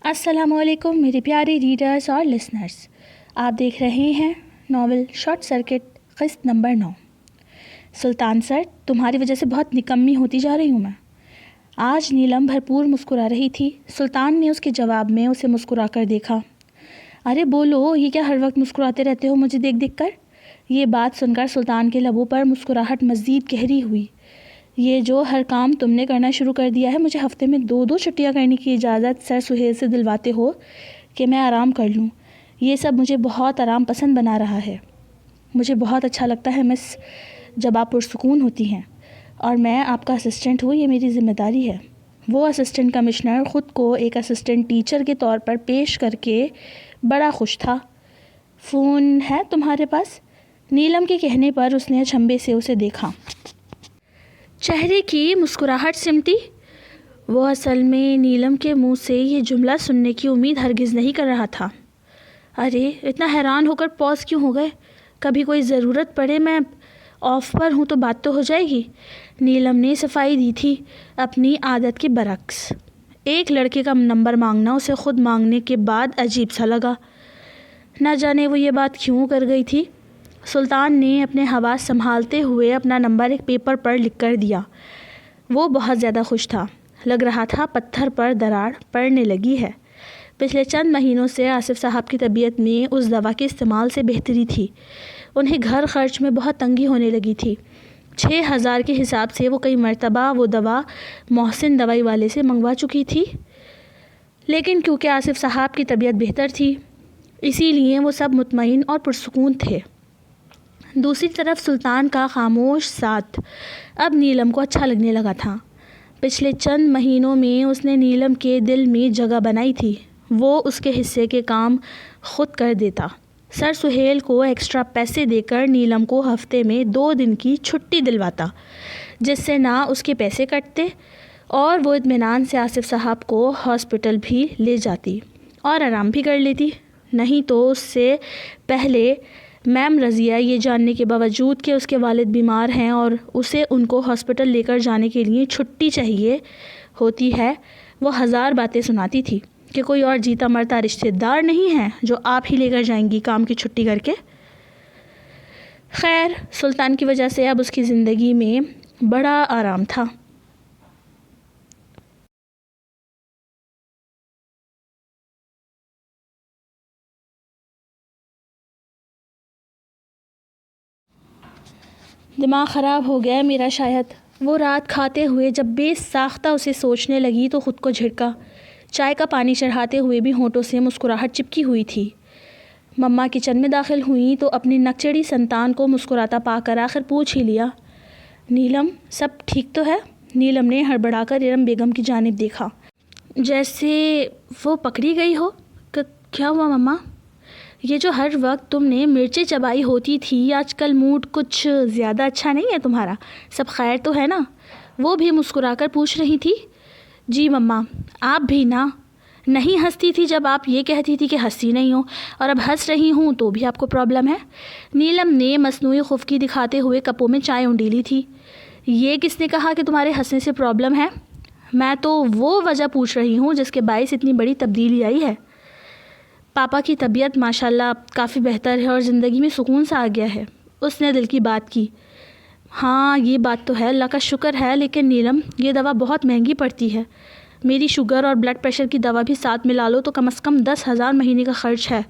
السلام علیکم میری پیاری ریڈرز اور لسنرز، آپ دیکھ رہے ہیں ناول شارٹ سرکٹ قسط نمبر 9۔ سلطان سر، تمہاری وجہ سے بہت نکمی ہوتی جا رہی ہوں میں۔ آج نیلم بھرپور مسکرا رہی تھی۔ سلطان نے اس کے جواب میں اسے مسکرا کر دیکھا۔ ارے بولو، یہ کیا ہر وقت مسکراتے رہتے ہو مجھے دیکھ دیکھ کر؟ یہ بات سن کر سلطان کے لبوں پر مسکراہٹ مزید گہری ہوئی۔ یہ جو ہر کام تم نے کرنا شروع کر دیا ہے، مجھے ہفتے میں 2 چھٹیاں کرنے کی اجازت سر سہیل سے دلواتے ہو کہ میں آرام کر لوں۔ یہ سب مجھے بہت آرام پسند بنا رہا ہے۔ مجھے بہت اچھا لگتا ہے مس، جب آپ پرسکون ہوتی ہیں، اور میں آپ کا اسسٹنٹ ہوں، یہ میری ذمہ داری ہے۔ وہ اسسٹنٹ کمشنر خود کو ایک اسسٹنٹ ٹیچر کے طور پر پیش کر کے بڑا خوش تھا۔ فون ہے تمہارے پاس؟ نیلم کے کہنے پر اس نے اچنبھے سے اسے دیکھا۔ چہرے کی مسکراہٹ سمٹی۔ وہ اصل میں نیلم کے منہ سے یہ جملہ سننے کی امید ہرگز نہیں کر رہا تھا۔ ارے اتنا حیران ہو کر پوز کیوں ہو گئے؟ کبھی کوئی ضرورت پڑے، میں آف پر ہوں تو بات تو ہو جائے گی۔ نیلم نے صفائی دی تھی اپنی عادت کے برعکس۔ ایک لڑکے کا نمبر مانگنا اسے خود مانگنے کے بعد عجیب سا لگا۔ نہ جانے وہ یہ بات کیوں کر گئی تھی۔ سلطان نے اپنے حواس سنبھالتے ہوئے اپنا نمبر ایک پیپر پر لکھ کر دیا۔ وہ بہت زیادہ خوش تھا۔ لگ رہا تھا پتھر پر دراڑ پڑنے لگی ہے۔ پچھلے چند مہینوں سے آصف صاحب کی طبیعت میں اس دوا کے استعمال سے بہتری تھی۔ انہیں گھر خرچ میں بہت تنگی ہونے لگی تھی۔ 6000 کے حساب سے وہ کئی مرتبہ وہ دوا محسن دوائی والے سے منگوا چکی تھی، لیکن کیونکہ آصف صاحب کی طبیعت بہتر تھی، اسی لیے وہ سب مطمئن اور پرسکون تھے۔ دوسری طرف سلطان کا خاموش ساتھ اب نیلم کو اچھا لگنے لگا تھا۔ پچھلے چند مہینوں میں اس نے نیلم کے دل میں جگہ بنائی تھی۔ وہ اس کے حصے کے کام خود کر دیتا۔ سر سہیل کو ایکسٹرا پیسے دے کر نیلم کو ہفتے میں 2 دن کی چھٹی دلواتا، جس سے نہ اس کے پیسے کٹتے اور وہ اطمینان سے آصف صاحب کو ہاسپٹل بھی لے جاتی اور آرام بھی کر لیتی۔ نہیں تو اس سے پہلے میم رضیہ یہ جاننے کے باوجود کہ اس کے والد بیمار ہیں اور اسے ان کو ہاسپٹل لے کر جانے کے لیے چھٹی چاہیے ہوتی ہے، وہ 1000 باتیں سناتی تھی کہ کوئی اور جیتا مرتا رشتہ دار نہیں ہے جو آپ ہی لے کر جائیں گی کام کی چھٹی کر کے۔ خیر، سلطان کی وجہ سے اب اس کی زندگی میں بڑا آرام تھا۔ دماغ خراب ہو گیا میرا شاید۔ وہ رات کھاتے ہوئے جب بے ساختہ اسے سوچنے لگی تو خود کو جھڑکا۔ چائے کا پانی چڑھاتے ہوئے بھی ہونٹوں سے مسکراہٹ چپکی ہوئی تھی۔ مما کچن میں داخل ہوئیں تو اپنی نکچڑی سنتان کو مسکراتا پا کر آخر پوچھ ہی لیا، نیلم سب ٹھیک تو ہے؟ نیلم نے ہڑبڑا کر ارم بیگم کی جانب دیکھا، جیسے وہ پکڑی گئی ہو۔ کیا ہوا مما؟ یہ جو ہر وقت تم نے مرچیں چبائی ہوتی تھی، آج کل موڈ کچھ زیادہ اچھا نہیں ہے تمہارا؟ سب خیر تو ہے نا؟ وہ بھی مسکرا کر پوچھ رہی تھی۔ جی مما، آپ بھی نا نہیں ہنستی تھی جب آپ یہ کہتی تھی کہ ہنستی نہیں ہو، اور اب ہنس رہی ہوں تو بھی آپ کو پرابلم ہے۔ نیلم نے مصنوعی خفگی دکھاتے ہوئے کپوں میں چائے انڈیلی تھی۔ یہ کس نے کہا کہ تمہارے ہنسنے سے پرابلم ہے؟ میں تو وہ وجہ پوچھ رہی ہوں جس کے باعث اتنی بڑی تبدیلی آئی ہے۔ پاپا کی طبیعت ماشاءاللہ کافی بہتر ہے اور زندگی میں سکون سا آ گیا ہے۔ اس نے دل کی بات کی۔ ہاں یہ بات تو ہے، اللہ کا شکر ہے، لیکن نیلم یہ دوا بہت مہنگی پڑتی ہے۔ میری شوگر اور بلڈ پریشر کی دوا بھی ساتھ ملا لو تو کم از کم 10,000 مہینے کا خرچ ہے۔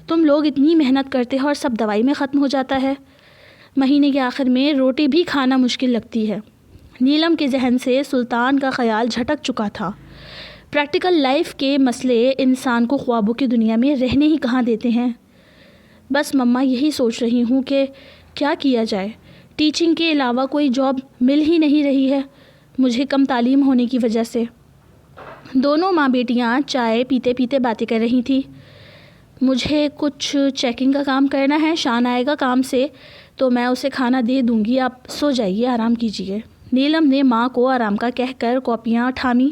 تم لوگ اتنی محنت کرتے ہو اور سب دوائی میں ختم ہو جاتا ہے۔ مہینے کے آخر میں روٹی بھی کھانا مشکل لگتی ہے۔ نیلم کے ذہن سے سلطان کا خیال جھٹک چکا تھا۔ پریکٹیکل لائف کے مسئلے انسان کو خوابوں کی دنیا میں رہنے ہی کہاں دیتے ہیں۔ بس مما یہی سوچ رہی ہوں کہ کیا کیا جائے۔ ٹیچنگ کے علاوہ کوئی جاب مل ہی نہیں رہی ہے مجھے کم تعلیم ہونے کی وجہ سے۔ دونوں ماں بیٹیاں چائے پیتے پیتے باتیں کر رہی تھیں۔ مجھے کچھ چیکنگ کا کام کرنا ہے، شان آئے گا کام سے تو میں اسے کھانا دے دوں گی، آپ سو جائیے، آرام کیجیے۔ نیلم نے ماں کو آرام کا کہہ کر کاپیاں تھامی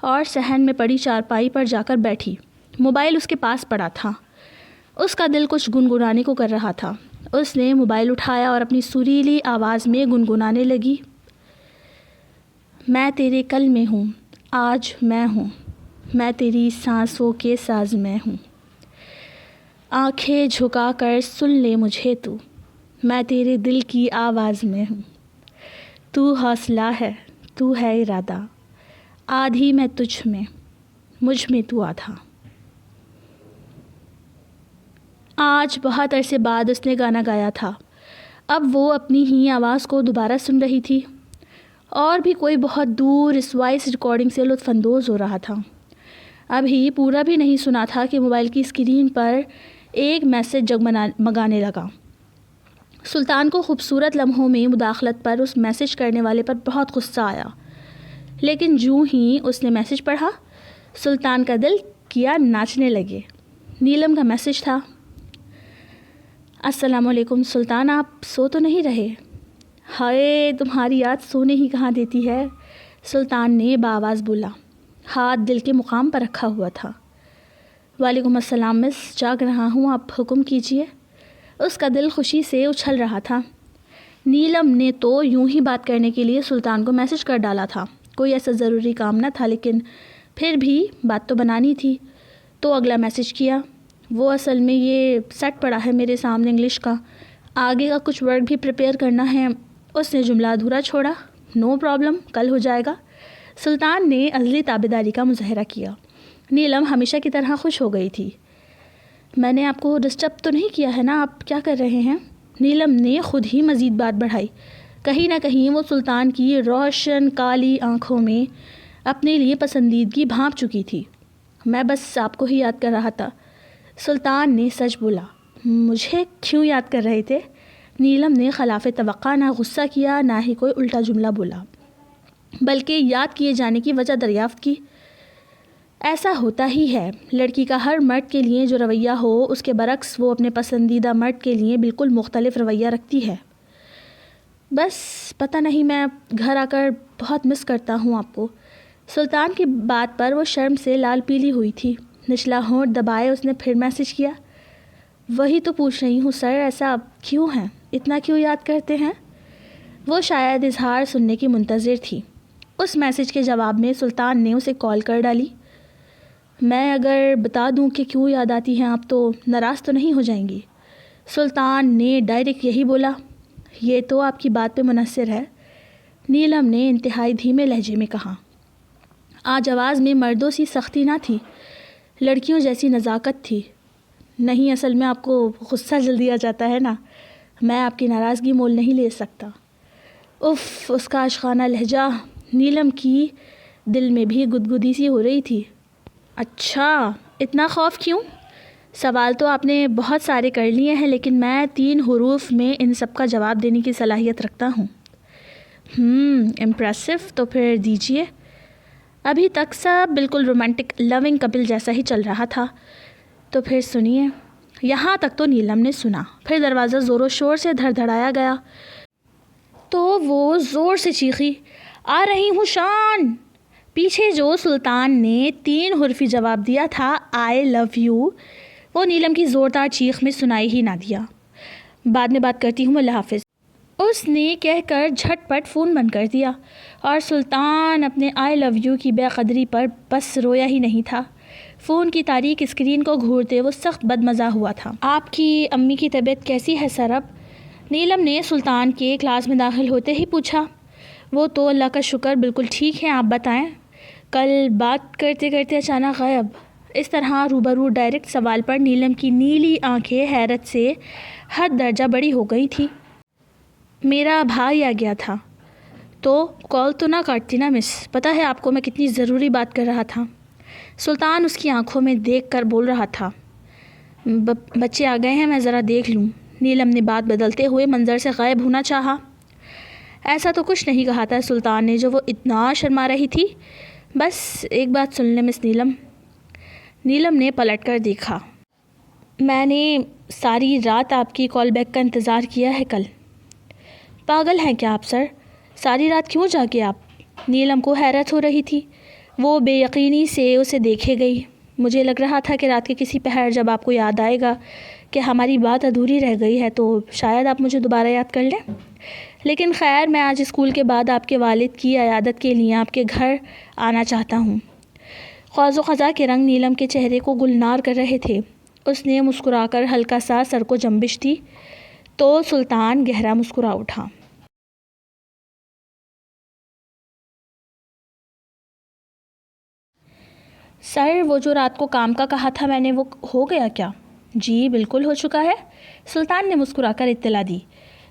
اور صحن میں پڑی چارپائی پر جا کر بیٹھی۔ موبائل اس کے پاس پڑا تھا۔ اس کا دل کچھ گنگنانے کو کر رہا تھا۔ اس نے موبائل اٹھایا اور اپنی سریلی آواز میں گنگنانے لگی، میں تیرے کل میں ہوں، آج میں ہوں، میں تیری سانسوں کے ساز میں ہوں، آنکھیں جھکا کر سن لے مجھے تو، میں تیرے دل کی آواز میں ہوں، تو حوصلہ ہے تو ہے ارادہ، آدھی میں تجھ میں مجھ میں تو آدھا۔ آج بہت عرصے بعد اس نے گانا گایا تھا۔ اب وہ اپنی ہی آواز کو دوبارہ سن رہی تھی، اور بھی کوئی بہت دور اس وائس ریکارڈنگ سے لطف اندوز ہو رہا تھا۔ ابھی پورا بھی نہیں سنا تھا کہ موبائل کی اسکرین پر ایک میسج جگمگانے لگا۔ سلطان کو خوبصورت لمحوں میں مداخلت پر اس میسج کرنے والے پر بہت غصہ آیا، لیکن جوں ہی اس نے میسج پڑھا، سلطان کا دل کیا ناچنے لگے۔ نیلم کا میسج تھا: السلام علیکم سلطان، آپ سو تو نہیں رہے؟ ہائے تمہاری یاد سونے ہی کہاں دیتی ہے، سلطان نے بآواز بولا، ہاتھ دل کے مقام پر رکھا ہوا تھا۔ وعلیکم السلام مس، جاگ رہا ہوں، آپ حکم کیجیے۔ اس کا دل خوشی سے اچھل رہا تھا۔ نیلم نے تو یوں ہی بات کرنے کے لیے سلطان کو میسج کر ڈالا تھا، کوئی ایسا ضروری کام نہ تھا، لیکن پھر بھی بات تو بنانی تھی، تو اگلا میسج کیا۔ وہ اصل میں یہ سیٹ پڑا ہے میرے سامنے انگلش کا، آگے کا کچھ ورڈ بھی پریپیئر کرنا ہے۔ اس نے جملہ ادھورا چھوڑا۔ نو پرابلم، کل ہو جائے گا۔ سلطان نے عزلی تابعداری کا مظاہرہ کیا۔ نیلم ہمیشہ کی طرح خوش ہو گئی تھی۔ میں نے آپ کو ڈسٹرب تو نہیں کیا ہے نا، آپ کیا کر رہے ہیں؟ نیلم نے خود ہی مزید بات بڑھائی۔ کہیں نہ کہیں وہ سلطان کی روشن کالی آنکھوں میں اپنے لیے پسندیدگی بھانپ چکی تھی۔ میں بس آپ کو ہی یاد کر رہا تھا، سلطان نے سچ بولا۔ مجھے کیوں یاد کر رہے تھے؟ نیلم نے خلاف توقع نہ غصہ کیا نہ ہی کوئی الٹا جملہ بولا، بلکہ یاد کیے جانے کی وجہ دریافت کی۔ ایسا ہوتا ہی ہے، لڑکی کا ہر مرد کے لیے جو رویہ ہو، اس کے برعکس وہ اپنے پسندیدہ مرد کے لیے بالکل مختلف رویہ رکھتی ہے۔ بس پتہ نہیں، میں گھر آ کر بہت مس کرتا ہوں آپ کو۔ سلطان کی بات پر وہ شرم سے لال پیلی ہوئی تھی۔ نچلا ہونٹ دبائے اس نے پھر میسج کیا۔ وہی تو پوچھ رہی ہوں سر، ایسا کیوں ہے، اتنا کیوں یاد کرتے ہیں؟ وہ شاید اظہار سننے کی منتظر تھی۔ اس میسج کے جواب میں سلطان نے اسے کال کر ڈالی۔ میں اگر بتا دوں کہ کیوں یاد آتی ہیں آپ، تو ناراض تو نہیں ہو جائیں گی؟ سلطان نے ڈائریکٹ یہی بولا۔ یہ تو آپ کی بات پہ منحصر ہے، نیلم نے انتہائی دھیمے لہجے میں کہا۔ آج آواز میں مردوں سی سختی نہ تھی، لڑکیوں جیسی نزاکت تھی۔ نہیں، اصل میں آپ کو غصہ جلدی آ جاتا ہے نا، میں آپ کی ناراضگی مول نہیں لے سکتا۔ اف، اس کا عاشقانہ لہجہ! نیلم کی دل میں بھی گدگدی سی ہو رہی تھی۔ اچھا، اتنا خوف کیوں؟ سوال تو آپ نے بہت سارے کر لیے ہیں، لیکن میں 3 حروف میں ان سب کا جواب دینے کی صلاحیت رکھتا ہوں۔ امپریسو، تو پھر دیجیے۔ ابھی تک سب بالکل رومانٹک لونگ کپل جیسا ہی چل رہا تھا، تو پھر سنیے۔ یہاں تک تو نیلم نے سنا، پھر دروازہ زور و شور سے دھڑدھڑایا گیا تو وہ زور سے چیخی، آ رہی ہوں شان! پیچھے جو سلطان نے 3 حرفی جواب دیا تھا، آئی لو یو، وہ نیلم کی زوردار چیخ میں سنائی ہی نہ دیا۔ بعد میں بات کرتی ہوں، اللہ حافظ، اس نے کہہ کر جھٹ پٹ فون بند کر دیا، اور سلطان اپنے آئی لو یو کی بے قدری پر بس رویا ہی نہیں تھا۔ فون کی تاریک اسکرین کو گھورتے وہ سخت بدمزہ ہوا تھا۔ آپ کی امی کی طبیعت کیسی ہے سر اب؟ نیلم نے سلطان کے کلاس میں داخل ہوتے ہی پوچھا۔ وہ تو اللہ کا شکر بالکل ٹھیک ہیں، آپ بتائیں؟ کل بات کرتے کرتے اچانک غائب۔ اس طرح روبرو ڈائریکٹ سوال پر نیلم کی نیلی آنکھیں حیرت سے حد درجہ بڑی ہو گئی تھی۔ میرا بھائی آ گیا تھا تو کال تو نہ کاٹتی نا مس، پتہ ہے آپ کو میں کتنی ضروری بات کر رہا تھا۔ سلطان اس کی آنکھوں میں دیکھ کر بول رہا تھا۔ بچے آ گئے ہیں، میں ذرا دیکھ لوں۔ نیلم نے بات بدلتے ہوئے منظر سے غائب ہونا چاہا۔ ایسا تو کچھ نہیں کہا تھا سلطان نے جو وہ اتنا شرما رہی تھی۔ بس ایک بات سن لیں مس نیلم۔ نیلم نے پلٹ کر دیکھا۔ میں نے ساری رات آپ کی کال بیک کا انتظار کیا ہے کل۔ پاگل ہیں کیا آپ سر؟ ساری رات کیوں جاگے آپ؟ نیلم کو حیرت ہو رہی تھی۔ وہ بے یقینی سے اسے دیکھے گئی۔ مجھے لگ رہا تھا کہ رات کے کسی پہر جب آپ کو یاد آئے گا کہ ہماری بات ادھوری رہ گئی ہے تو شاید آپ مجھے دوبارہ یاد کر لیں، لیکن خیر، میں آج اسکول کے بعد آپ کے والد کی عیادت کے لیے آپ کے گھر آنا چاہتا ہوں۔ خواص و خزاں کے رنگ نیلم کے چہرے کو گلنار کر رہے تھے۔ اس نے مسکرا کر ہلکا سا سر کو جنبش دی تو سلطان گہرا مسکرا اٹھا۔ سر، وہ جو رات کو کام کا کہا تھا میں نے، وہ ہو گیا کیا؟ جی بالکل ہو چکا ہے، سلطان نے مسکرا کر اطلاع دی۔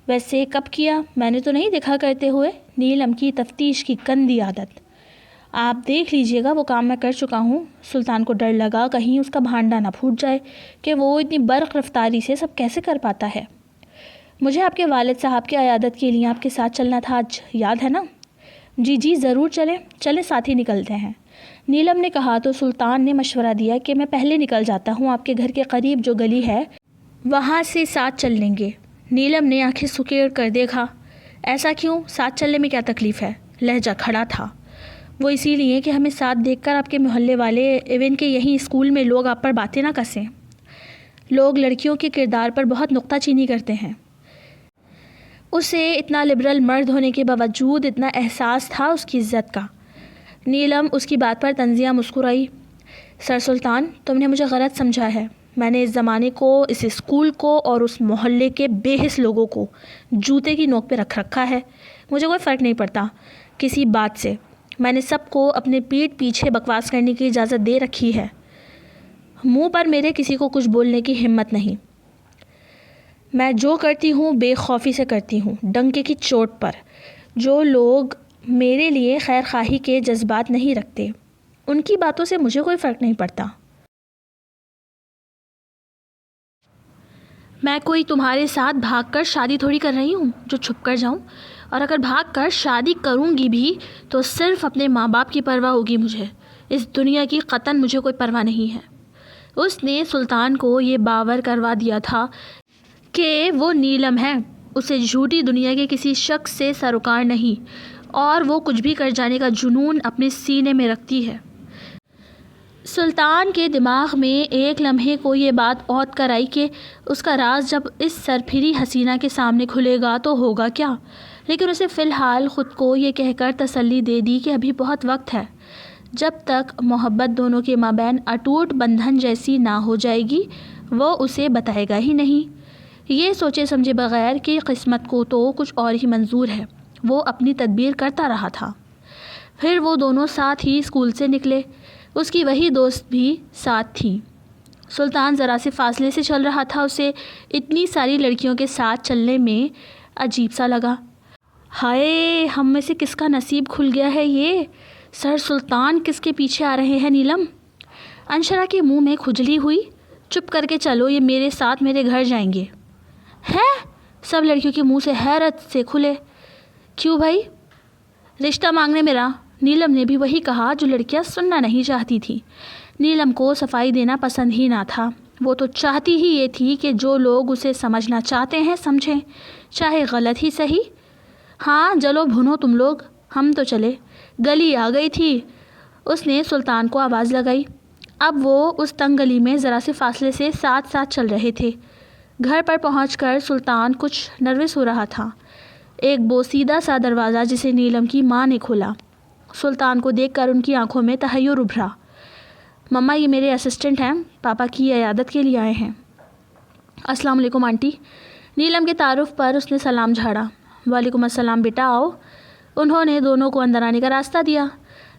ویسے کب کیا؟ میں نے تو نہیں دیکھا کرتے ہوئے، نیلم کی تفتیش کی گندی عادت۔ آپ دیکھ لیجئے گا، وہ کام میں کر چکا ہوں۔ سلطان کو ڈر لگا کہیں اس کا بھانڈا نہ پھوٹ جائے کہ وہ اتنی برق رفتاری سے سب کیسے کر پاتا ہے۔ مجھے آپ کے والد صاحب کی عیادت کے لیے آپ کے ساتھ چلنا تھا آج، یاد ہے نا؟ جی جی ضرور، چلیں ساتھ ہی نکلتے ہیں، نیلم نے کہا تو سلطان نے مشورہ دیا کہ میں پہلے نکل جاتا ہوں، آپ کے گھر کے قریب جو گلی ہے وہاں سے ساتھ چل لیں گے۔ نیلم نے آنکھیں سکیڑ کر دیکھا۔ ایسا کیوں؟ ساتھ چلنے میں کیا تکلیف ہے؟ لہجہ کھڑا تھا۔ وہ اسی لیے کہ ہمیں ساتھ دیکھ کر آپ کے محلے والے، ایون کہ یہیں اسکول میں لوگ آپ پر باتیں نہ کسیں۔ لوگ لڑکیوں کے کردار پر بہت نکتہ چینی کرتے ہیں۔ اسے اتنا لبرل مرد ہونے کے باوجود اتنا احساس تھا اس کی عزت کا۔ نیلم اس کی بات پر طنزیہ مسکرائی۔ سر سلطان، تم نے مجھے غلط سمجھا ہے۔ میں نے اس زمانے کو، اس اسکول کو اور اس محلے کے بے حس لوگوں کو جوتے کی نوک پہ رکھ رکھا ہے۔ مجھے کوئی فرق نہیں پڑتا کسی بات سے۔ میں نے سب کو اپنے پیٹھ پیچھے بکواس کرنے کی اجازت دے رکھی ہے۔ منہ پر میرے کسی کو کچھ بولنے کی ہمت نہیں۔ میں جو کرتی ہوں بے خوفی سے کرتی ہوں، ڈنکے کی چوٹ پر۔ جو لوگ میرے لیے خیر خواہی کے جذبات نہیں رکھتے، ان کی باتوں سے مجھے کوئی فرق نہیں پڑتا۔ میں کوئی تمہارے ساتھ بھاگ کر شادی تھوڑی کر رہی ہوں جو چھپ کر جاؤں، اور اگر بھاگ کر شادی کروں گی بھی تو صرف اپنے ماں باپ کی پرواہ ہوگی مجھے، اس دنیا کی قطعاً مجھے کوئی پرواہ نہیں ہے۔ اس نے سلطان کو یہ باور کروا دیا تھا کہ وہ نیلم ہے، اسے جھوٹی دنیا کے کسی شخص سے سروکار نہیں، اور وہ کچھ بھی کر جانے کا جنون اپنے سینے میں رکھتی ہے۔ سلطان کے دماغ میں ایک لمحے کو یہ بات عود کر آئی کہ اس کا راز جب اس سرپھری حسینہ کے سامنے کھلے گا تو ہوگا کیا، لیکن اسے فی الحال خود کو یہ کہہ کر تسلی دے دی کہ ابھی بہت وقت ہے۔ جب تک محبت دونوں کے مابین اٹوٹ بندھن جیسی نہ ہو جائے گی، وہ اسے بتائے گا ہی نہیں۔ یہ سوچے سمجھے بغیر کہ قسمت کو تو کچھ اور ہی منظور ہے، وہ اپنی تدبیر کرتا رہا تھا۔ پھر وہ دونوں ساتھ ہی اسکول سے نکلے، اس کی وہی دوست بھی ساتھ تھی۔ سلطان ذرا سے فاصلے سے چل رہا تھا، اسے اتنی ساری لڑکیوں کے ساتھ چلنے میں عجیب سا لگا۔ ہائے، ہم میں سے کس کا نصیب کھل گیا ہے یہ؟ سر سلطان کس کے پیچھے آ رہے ہیں نیلم؟ انشرا کے منہ میں کھجلی ہوئی۔ چپ کر کے چلو، یہ میرے ساتھ میرے گھر جائیں گے۔ ہیں؟ سب لڑکیوں کے منہ سے حیرت سے کھلے۔ کیوں بھائی؟ رشتہ مانگنے میرا۔ نیلم نے بھی وہی کہا جو لڑکیاں سننا نہیں چاہتی تھیں۔ نیلم کو صفائی دینا پسند ہی نہ تھا، وہ تو چاہتی ہی یہ تھی کہ جو لوگ اسے سمجھنا چاہتے ہیں سمجھیں، چاہے غلط ہی صحیح۔ ہاں چلو بھنو تم لوگ، ہم تو چلے، گلی آ گئی تھی۔ اس نے سلطان کو آواز لگائی۔ اب وہ اس تنگ گلی میں ذرا سے فاصلے سے ساتھ ساتھ چل رہے تھے۔ گھر پر پہنچ کر سلطان کچھ نروس ہو رہا تھا۔ ایک بوسیدہ سا دروازہ جسے نیلم کی ماں نے کھولا۔ سلطان کو دیکھ کر ان کی آنکھوں میں تحیر ابھرا۔ مما، یہ میرے اسسٹنٹ ہیں، پاپا کی عیادت کے لیے آئے ہیں۔ السلام علیکم آنٹی۔ نیلم کے تعارف پر اس نے سلام جھاڑا۔ وعلیکم السلام بیٹا، آؤ۔ انہوں نے دونوں کو اندر آنے کا راستہ دیا۔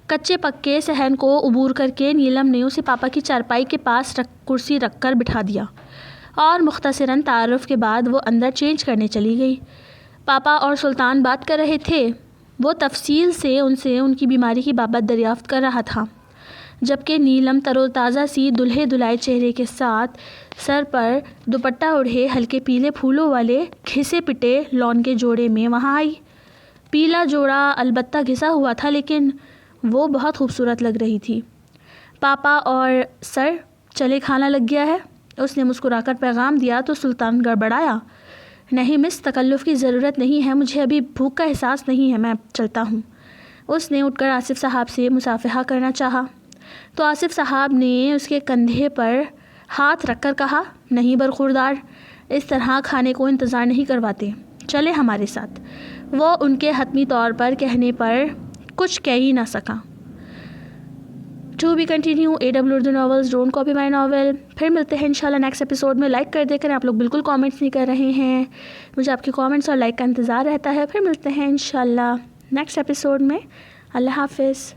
کچے پکے صحن کو عبور کر کے نیلم نے اسے پاپا کی چارپائی کے پاس کرسی رکھ کر بٹھا دیا، اور مختصراً تعارف کے بعد وہ اندر چینج کرنے چلی گئی۔ پاپا اور سلطان بات کر رہے تھے، وہ تفصیل سے ان کی بیماری کی بابت دریافت کر رہا تھا، جبکہ نیلم تر و تازہ سی دلہے دلائے چہرے کے ساتھ سر پر دوپٹہ اوڑھے ہلکے پیلے پھولوں والے گھسے پٹے لون کے جوڑے میں وہاں آئی۔ پیلا جوڑا البتہ گھسا ہوا تھا، لیکن وہ بہت خوبصورت لگ رہی تھی۔ پاپا اور سر چلے، کھانا لگ گیا ہے، اس نے مسکرا کر پیغام دیا تو سلطان گڑبڑایا۔ نہیں مس، تکلف کی ضرورت نہیں ہے، مجھے ابھی بھوک کا احساس نہیں ہے، میں چلتا ہوں۔ اس نے اٹھ کر آصف صاحب سے مصافحہ کرنا چاہا تو آصف صاحب نے اس کے کندھے پر ہاتھ رکھ کر کہا، نہیں برخوردار، اس طرح کھانے کو انتظار نہیں کرواتے، چلے ہمارے ساتھ۔ وہ ان کے حتمی طور پر کہنے پر کچھ کہہ ہی نہ سکا۔ To be continue AW Urdu novels don't copy my novel. پھر ملتے ہیں انشاءاللہ نیکسٹ ایپیسوڈ میں. لائک کر دے کریں, آپ لوگ بالکل کامنٹس نہیں کر رہے ہیں. مجھے آپ کے کامنٹس اور لائک کا انتظار رہتا ہے. پھر ملتے ہیں انشاءاللہ نیکسٹ ایپیسوڈ میں. اللہ حافظ.